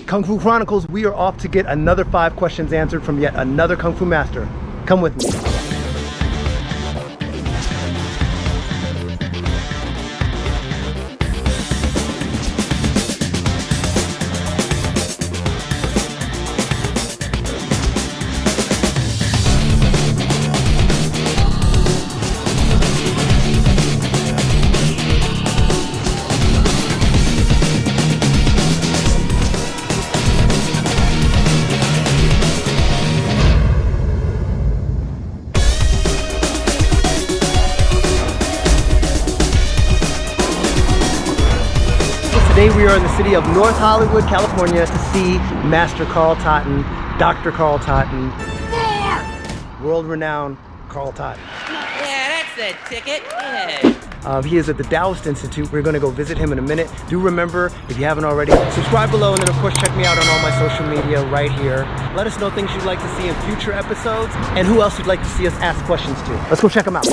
Kung Fu Chronicles, we are off to get another 5 questions answered from yet another Kung Fu master. Come with me. Today we are in the city of North Hollywood, California to see Master Carl Totten, Dr. Carl Totten, world-renowned Carl Totten. Yeah, that's the ticket. Yeah. He is at the Taoist Institute. We're going to go visit him in a minute. Do remember, if you haven't already, subscribe below, and then of course check me out on all my social media right here. Let us know things you'd like to see in future episodes and who else you'd like to see us ask questions to. Let's go check him out.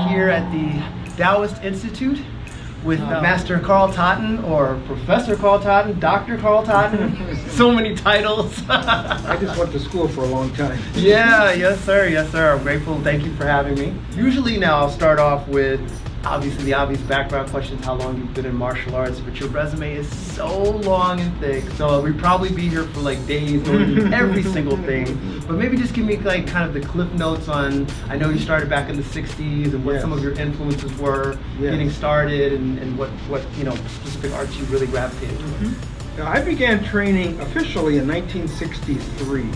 Here at the Taoist Institute with Master Carl Totten, or Professor Carl Totten, Dr. Carl Totten, so many titles. I just went to school for a long time. Yeah, yes sir, yes sir. I'm grateful, thank you for having me. Usually now I'll start off with obviously the obvious background questions, how long you've been in martial arts, but your resume is so long and thick, so we'd probably be here for like days going through every single thing. But maybe just give me like kind of the cliff notes on, I know you started back in the 60s and what some of your influences were getting started, and what you know, specific arts you really gravitated towards. Now, I began training officially in 1963.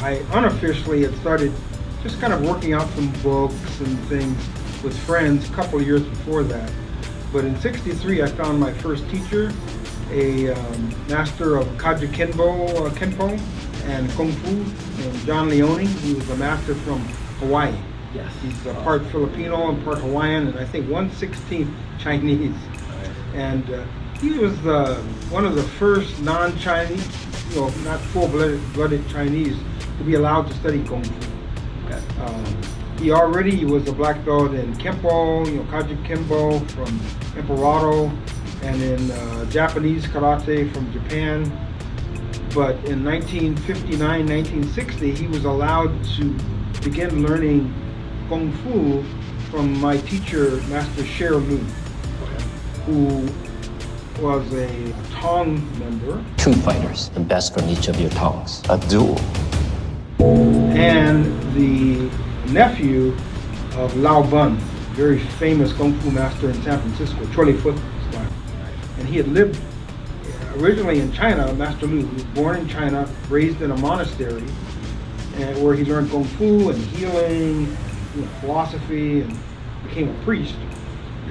I unofficially had started just kind of working out some books and things with friends a couple of years before that. But in 63 I found my first teacher, a master of kenpo and kung fu, named John Leone. He was a master from Hawaii. Yes. He's part Filipino and part Hawaiian, and I think 1/16 Chinese. And he was one of the first non-Chinese, you know, not full-blooded Chinese, to be allowed to study kung fu. He already was a black belt in kenpo, you know, kenpo from Emperado, and in Japanese karate from Japan. But in 1959, 1960, he was allowed to begin learning kung fu from my teacher, Master Sher Lu, who was a Tong member. 2 fighters, the best from each of your tongs. A duel. And the nephew of Lao Bun, very famous kung fu master in San Francisco, Chole Foot style. And he had lived originally in China. Master Lu, he was born in China, raised in a monastery, and where he learned kung fu and healing, you know, philosophy, and became a priest.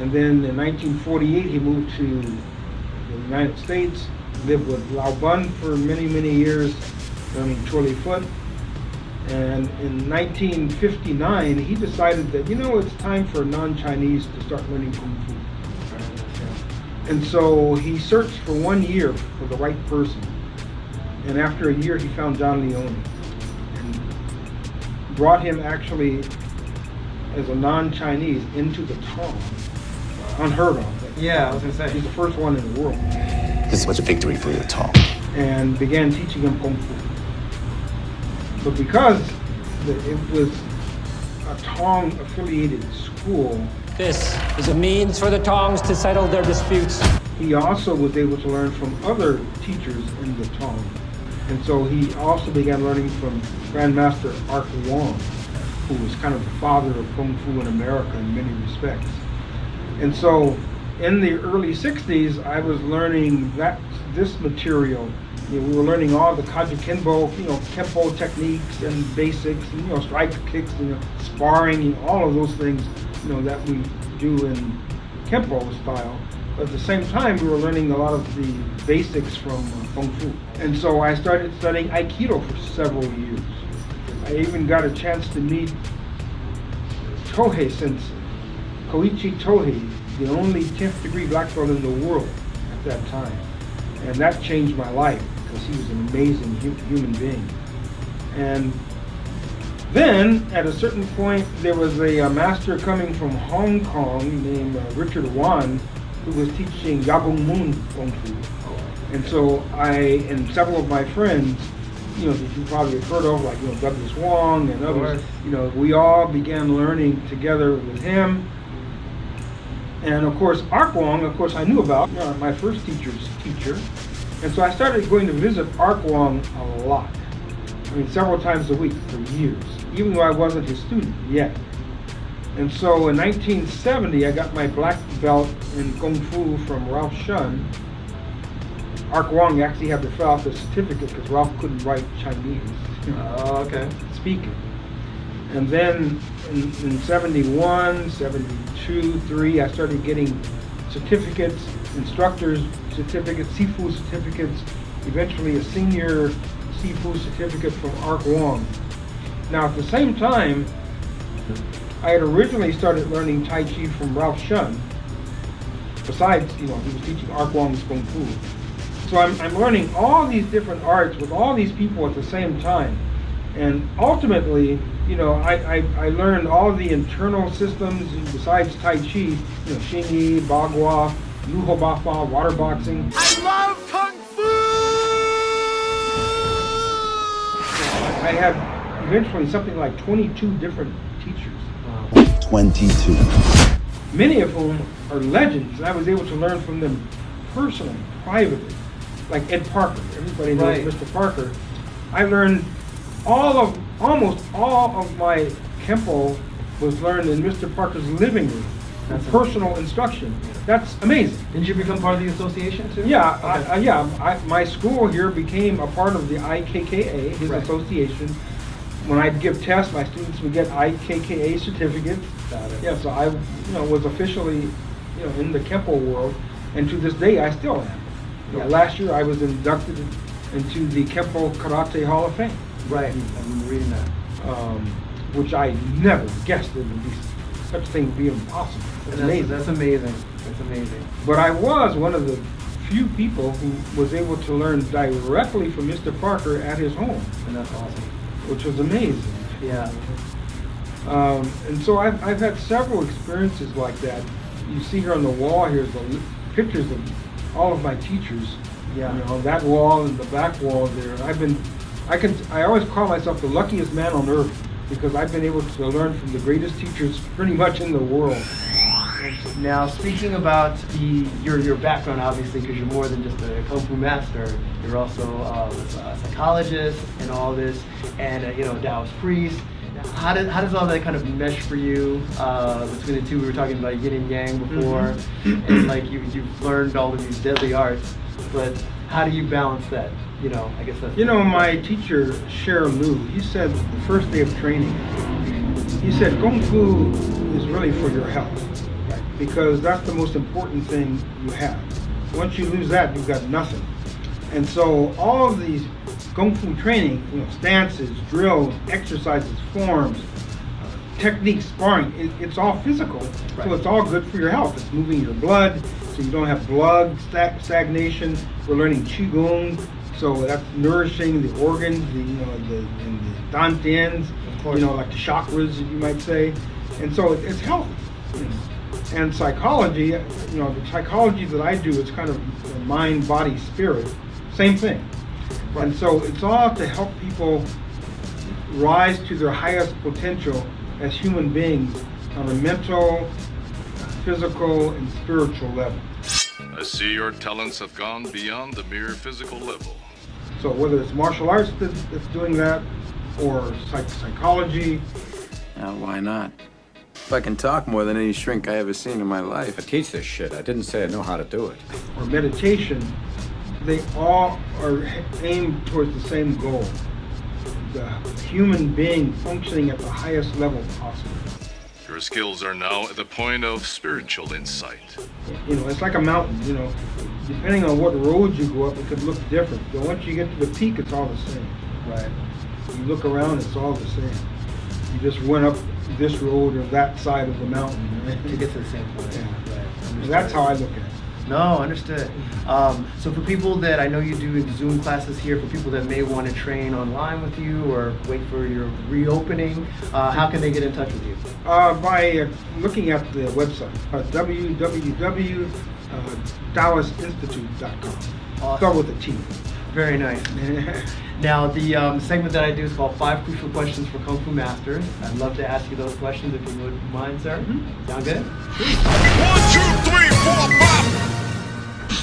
And then in 1948 he moved to the United States, lived with Lao Bun for many, many years, learning Chole Foot. And in 1959, he decided that, you know, it's time for non-Chinese to start learning kung fu. And so he searched for 1 year for the right person. And after a year, he found John Leone and brought him actually as a non-Chinese into the Tong. Unheard of. Yeah, I was gonna say. He's the first one in the world. This was a victory for the Tong. And began teaching him kung fu. But because it was a Tong-affiliated school, this is a means for the Tongs to settle their disputes. he also was able to learn from other teachers in the Tong. And so he also began learning from Grandmaster Wong, who was kind of the father of Kung Fu in America in many respects. And so in the early 60s, I was learning this material, we were learning all the kenpo, kenpo techniques and basics, and, strike kicks, sparring, all of those things, that we do in kenpo style. But at the same time, we were learning a lot of the basics from Kung Fu. And so I started studying aikido for several years. I even got a chance to meet Tohei Sensei, Koichi Tohei, the only 10th degree black belt in the world at that time. And that changed my life because he was an amazing human being. And then, at a certain point, there was a master coming from Hong Kong named Richard Wong, who was teaching Yagong Moon Kung Fu. And so I and several of my friends, that you probably have heard of, like Douglas Wong and others, we all began learning together with him. And of course, Ark Wong, I knew about, my first teacher's teacher. And so I started going to visit Ark Wong a lot. Several times a week for years, even though I wasn't his student yet. And so in 1970, I got my black belt in Kung Fu from Ralph Shun. Ark Wong actually had to fill out the certificate because Ralph couldn't write Chinese. Speaking. And then in 71, 72, 3, I started getting certificates, instructors certificates, Sifu certificates, eventually a senior Sifu certificate from Ark Wong. Now at the same time, I had originally started learning Tai Chi from Ralph Shun. Besides, he was teaching Ark Wong's Kung Fu. So I'm learning all these different arts with all these people at the same time. And ultimately, I learned all the internal systems besides Tai Chi, Xingyi, Bagua, Luho Bafa, water boxing. I love Kung Fu! I had eventually something like 22 different teachers. 22. Many of whom are legends. I was able to learn from them personally, privately. Like Ed Parker, everybody knows Mr. Parker. I learned almost all of my kenpo was learned in Mr. Parker's living room. That's personal instruction. That's amazing. Didn't you become part of the association too? Yeah, my school here became a part of the IKKA, his association. When I'd give tests, my students would get IKKA certificates. Got it. Yeah, so I, was officially, in the kenpo world, and to this day I still am. Last year I was inducted into the Kenpo Karate Hall of Fame. Right, I'm reading that. Which I never guessed it would be such a thing would be impossible. It's amazing. That's amazing. That's amazing. But I was one of the few people who was able to learn directly from Mr. Parker at his home. And that's awesome. Which was amazing. Yeah. And so I've had several experiences like that. You see here on the wall here the pictures of all of my teachers. Yeah. That wall and the back wall there. I always call myself the luckiest man on earth because I've been able to learn from the greatest teachers pretty much in the world. Now, speaking about your background, obviously, because you're more than just a Kung Fu master, you're also a psychologist and all this, and a Taoist priest. How does all that kind of mesh for you between the two? We were talking about yin and yang before, and like you've learned all of these deadly arts, but how do you balance that? I guess that's... my teacher, Cher Lu, he said the first day of training, he said Kung Fu is really for your health, right? Because that's the most important thing you have. Once you lose that, you've got nothing. And so all of these Kung Fu training, stances, drills, exercises, forms, techniques, sparring, it's all physical, so it's all good for your health. It's moving your blood, so you don't have blood stagnation. We're learning qigong, so that's nourishing the organs, the dantins, like the chakras, you might say, and so it's healthy. And psychology, the psychology that I do, it's kind of mind, body, spirit, same thing. And so it's all to help people rise to their highest potential as human beings on a mental, physical, and spiritual level. I see your talents have gone beyond the mere physical level. So whether it's martial arts that's doing that, or psychology. Why not? If I can talk more than any shrink I ever seen in my life. I teach this shit. I didn't say I know how to do it. Or meditation, they all are aimed towards the same goal. The human being functioning at the highest level possible. Your skills are now at the point of spiritual insight. You know, it's like a mountain, you know. Depending on what road you go up, it could look different. But once you get to the peak, it's all the same. Right. You look around, it's all the same. You just went up this road or that side of the mountain. To get to the same point. Yeah. Right. That's how I look at it. No, understood. So for people that, I know you do Zoom classes here, for people that may want to train online with you or wait for your reopening, how can they get in touch with you? By looking at the website, www.taoistinstitute.com. Awesome. Start with a T. Very nice. Now, the segment that I do is called 5 Crucial Questions for Kung Fu Masters. I'd love to ask you those questions if you would mind, sir. Mm-hmm. Sound good? 1, 2, 3, 4, 5.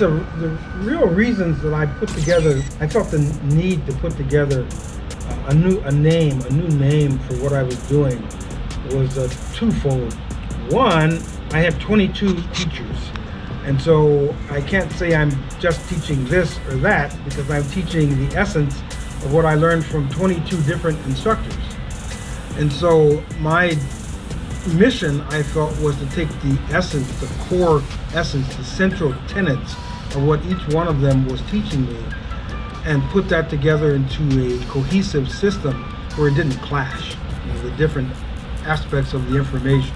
The real reasons that I felt the need to put together a new name for what I was doing was twofold. One, I have 22 teachers, and so I can't say I'm just teaching this or that because I'm teaching the essence of what I learned from 22 different instructors. And so my mission, I felt, was to take the essence, the core essence, the central tenets of what each one of them was teaching me and put that together into a cohesive system where it didn't clash, you know, the different aspects of the information.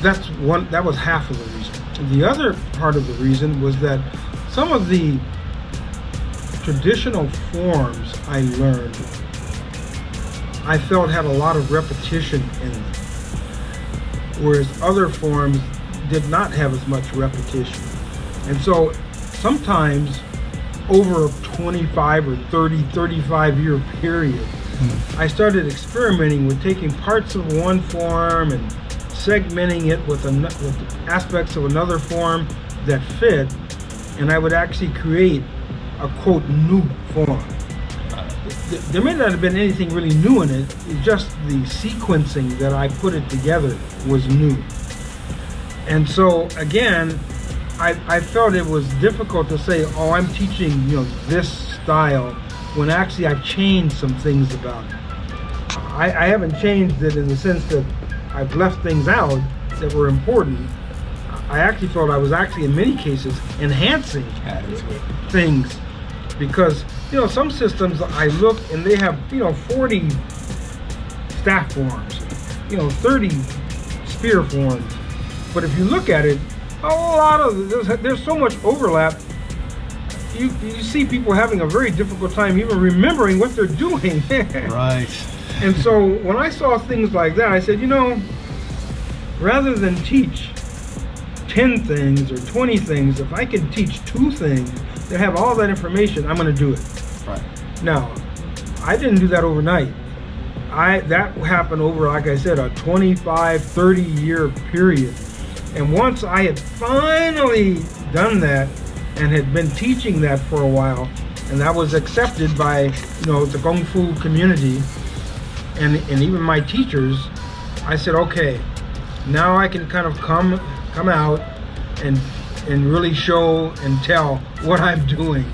That was half of the reason. The other part of the reason was that some of the traditional forms I learned, I felt had a lot of repetition in them, whereas other forms did not have as much repetition. And so sometimes over a 25 or 30, 35 year period, I started experimenting with taking parts of one form and segmenting it with the aspects of another form that fit, and I would actually create a quote new form. There may not have been anything really new in it, it's just the sequencing that I put it together was new. And so again, I felt it was difficult to say, oh, I'm teaching, you know, this style, when actually I've changed some things about it. I haven't changed it in the sense that I've left things out that were important. I actually felt I was actually in many cases enhancing things, because, you know, some systems I look and they have, you know, 40 staff forms, you know, 30 spear forms. But if you look at it, a lot of there's so much overlap. You see people having a very difficult time even remembering what they're doing. Right. And so when I saw things like that, I said, you know, rather than teach 10 things or 20 things, if I can teach 2 things that have all that information, I'm going to do it. Right. Now, I didn't do that overnight. That happened over, like I said, a 25, 30 year period. And once I had finally done that and had been teaching that for a while, and that was accepted by, you know, the Kung Fu community and even my teachers, I said, okay, now I can kind of come out and really show and tell what I'm doing,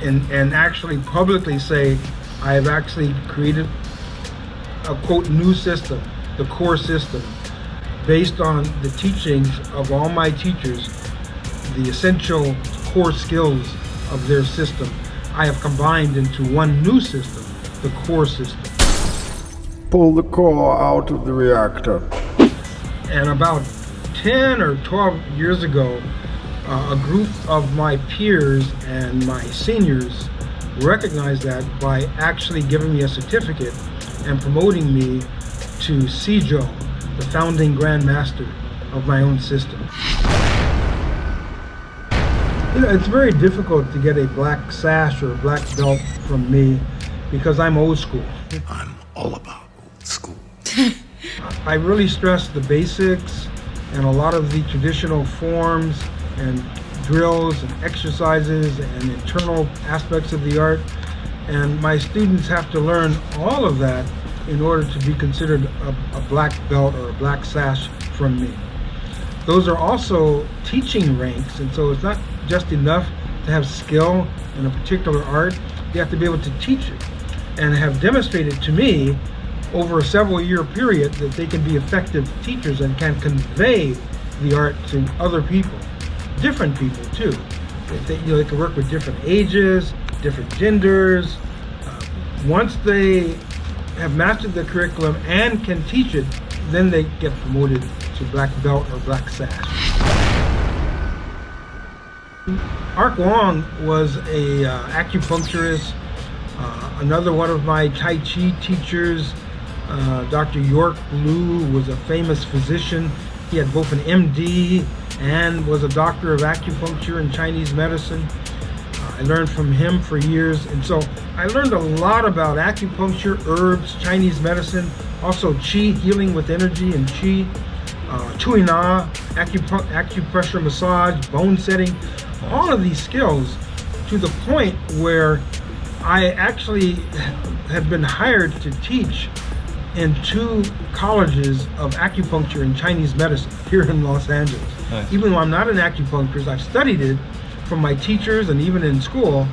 and actually publicly say I have actually created a quote new system, the core system, based on the teachings of all my teachers, the essential core skills of their system. I have combined into one new system, the core system. Pull the core out of the reactor. And about 10 or 12 years ago, a group of my peers and my seniors recognized that by actually giving me a certificate and promoting me to Sijo, the founding Grand Master of my own system. You know, it's very difficult to get a black sash or a black belt from me because I'm old school. I'm all about old school. I really stress the basics and a lot of the traditional forms and drills and exercises and internal aspects of the art. And my students have to learn all of that in order to be considered a black belt or a black sash from me. Those are also teaching ranks, and so it's not just enough to have skill in a particular art, you have to be able to teach it, and have demonstrated to me over a several year period that they can be effective teachers and can convey the art to other people, different people too. They can work with different ages, different genders. Once they have mastered the curriculum and can teach it, then they get promoted to black belt or black sash. Wong was a acupuncturist. Another one of my Tai Chi teachers, Dr. York Liu, was a famous physician. He had both an MD and was a doctor of acupuncture and Chinese medicine. I learned from him for years, and so I learned a lot about acupuncture, herbs, Chinese medicine, also qi, healing with energy and qi, Tui Na, acupressure massage, bone setting, all of these skills, to the point where I actually have been hired to teach in 2 colleges of acupuncture and Chinese medicine here in Los Angeles. Nice. Even though I'm not an acupuncturist, I've studied it from my teachers and even in school,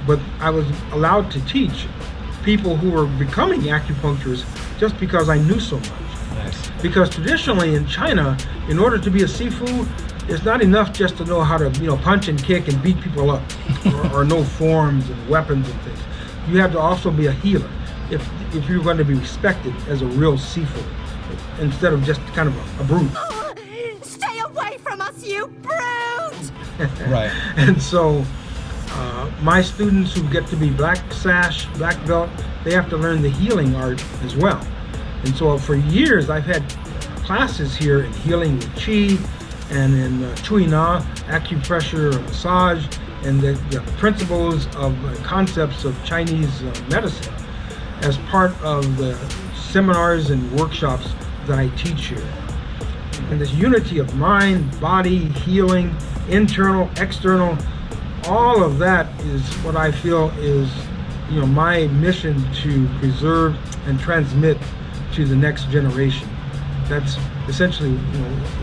but I was allowed to teach people who were becoming acupuncturists just because I knew so much. Nice. Because traditionally in China, in order to be a Sifu, it's not enough just to know how to, punch and kick and beat people up, or know forms and weapons and things. You have to also be a healer if you're going to be respected as a real Sifu, instead of just kind of a brute. Stay away from us, you brute! Right. And so my students who get to be black sash, black belt, they have to learn the healing art as well. And so for years I've had classes here in healing with qi and in Tui Na, acupressure, massage, and the principles of concepts of Chinese medicine as part of the seminars and workshops that I teach here. And this unity of mind, body, healing, internal, external, all of that is what I feel is, my mission to preserve and transmit to the next generation. That's essentially,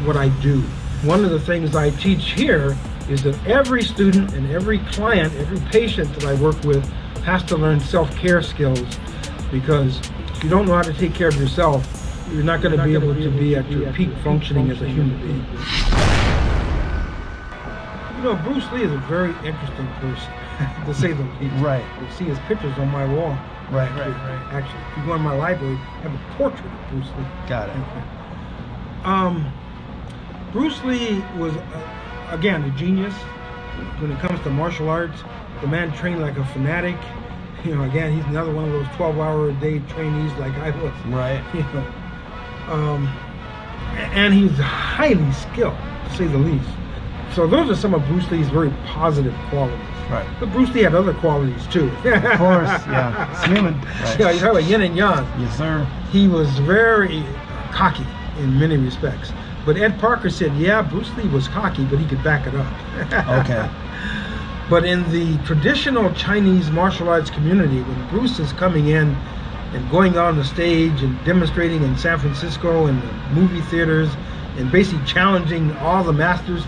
what I do. One of the things I teach here is that every student and every client, every patient that I work with has to learn self-care skills, because if you don't know how to take care of yourself, you're not going to be able to be at your peak functioning as a human being. Bruce Lee is a very interesting person, to say the least. Right. You see his pictures on my wall. Right. Actually, if you go in my library, I have a portrait of Bruce Lee. Got it. Bruce Lee was, again, a genius when it comes to martial arts. The man trained like a fanatic. Again, he's another one of those 12-hour-a-day trainees like I was. Right. And he's highly skilled, to say the least. So those are some of Bruce Lee's very positive qualities. Right. But Bruce Lee had other qualities too. Of course, yeah. It's human. Right. Yeah, you talk about yin and yang. Yes, sir. He was very cocky in many respects. But Ed Parker said, yeah, Bruce Lee was cocky, but he could back it up. Okay. But in the traditional Chinese martial arts community, when Bruce is coming in and going on the stage and demonstrating in San Francisco and the movie theaters and basically challenging all the masters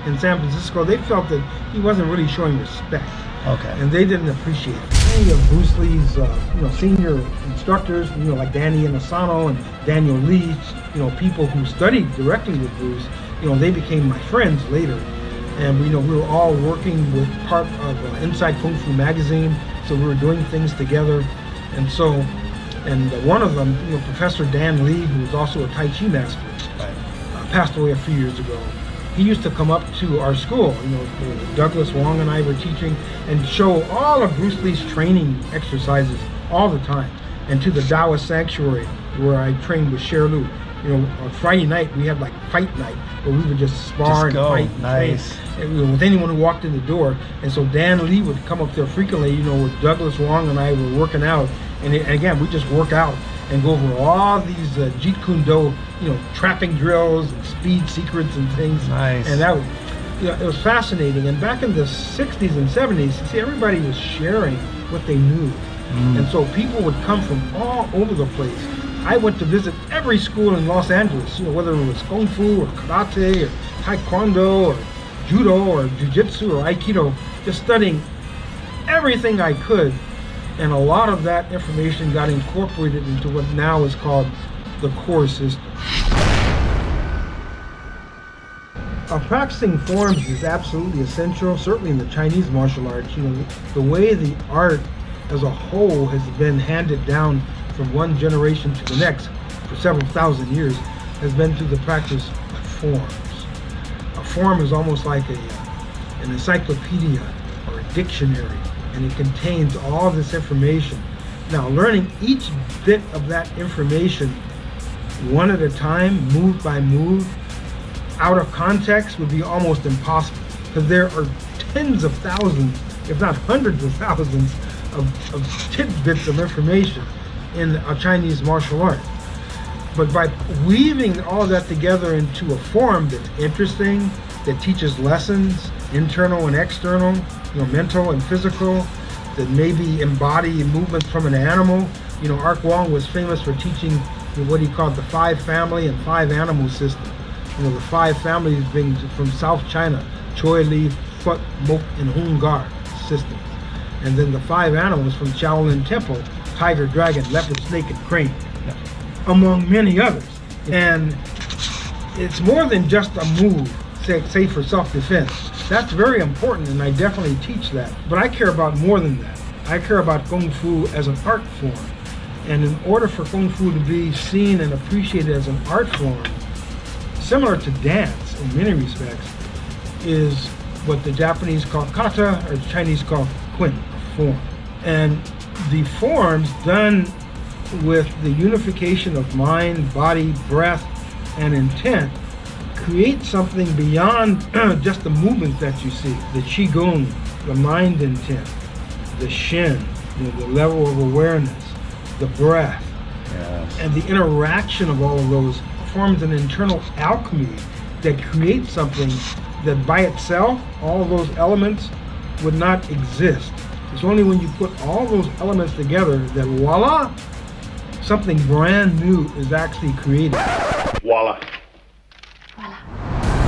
in San Francisco, they felt that he wasn't really showing respect. Okay. And they didn't appreciate it. Many of Bruce Lee's senior instructors, like Danny Inosanto and Daniel Lee, people who studied directly with Bruce, they became my friends later. And we were all working with part of Inside Kung Fu magazine, so we were doing things together. And so, one of them, Professor Dan Lee, who was also a Tai Chi master, passed away a few years ago. He used to come up to our school, Douglas Wong and I were teaching, and show all of Bruce Lee's training exercises all the time. And to the Taoist sanctuary where I trained with Sher Lu. On Friday night we had like fight night where we would just spar and fight and nice. train with anyone who walked in the door. And so Dan Lee would come up there frequently, with Douglas Wong and I were working out. And again, we just work out and go over all these Jeet Kune Do, trapping drills and speed secrets and things. Nice. And that was, it was fascinating. And back in the 60s and 70s, see, everybody was sharing what they knew. And so people would come from all over the place. I went to visit every school in Los Angeles, whether it was Kung Fu or Karate or Taekwondo or Judo or Jiu-Jitsu or Aikido. just studying everything I could, and a lot of that information got incorporated into what now is called the core system. Practicing forms is absolutely essential, certainly in the Chinese martial arts. You know, the way the art as a whole has been handed down from one generation to the next for several thousand years has been through the practice of forms. A form is almost like an encyclopedia or a dictionary, and it contains all this information. Now, learning each bit of that information one at a time, move by move, out of context would be almost impossible, because there are tens of thousands, if not hundreds of thousands, of tidbits of information in a Chinese martial art. But by weaving all of that together into a form that's interesting, that teaches lessons, internal and external, you know, mental and physical, that maybe embody movements from an animal. You know, Wong was famous for teaching what he called the 5 family and 5 animal system. You know, the 5 families being from South China, Choi, Li, Phut, Mok, and Hungar systems. And then the 5 animals from Shaolin Temple, tiger, dragon, leopard, snake, and crane, among many others. And it's more than just a move, say for self-defense. That's very important, and I definitely teach that. But I care about more than that. I care about Kung Fu as an art form. And in order for Kung Fu to be seen and appreciated as an art form, similar to dance in many respects, is what the Japanese call kata, or the Chinese call Qin, form. And the forms done with the unification of mind, body, breath, and intent create something beyond just the movements that you see. The qigong, the mind intent, the shin, you know, the level of awareness, the breath, and the interaction of all of those forms an internal alchemy that creates something that by itself, all of those elements would not exist. It's only when you put all those elements together that voila, something brand new is actually created. Voila.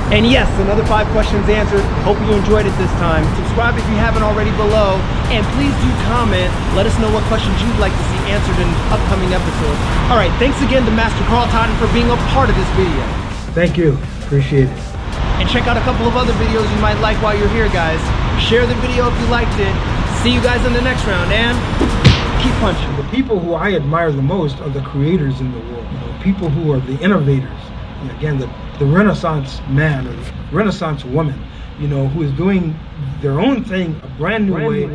And yes, another 5 questions answered. Hope you enjoyed it this time. Subscribe if you haven't already below, and please do comment. Let us know what questions you'd like to see answered in upcoming episodes. All right, thanks again to Master Totten for being a part of this video. Thank you, appreciate it. And check out a couple of other videos you might like while you're here, guys. Share the video if you liked it. See you guys in the next round, and keep punching. The people who I admire the most are the creators in the world. You know, people who are the innovators. And again, the Renaissance man or the Renaissance woman, you know, who is doing their own thing a brand new way.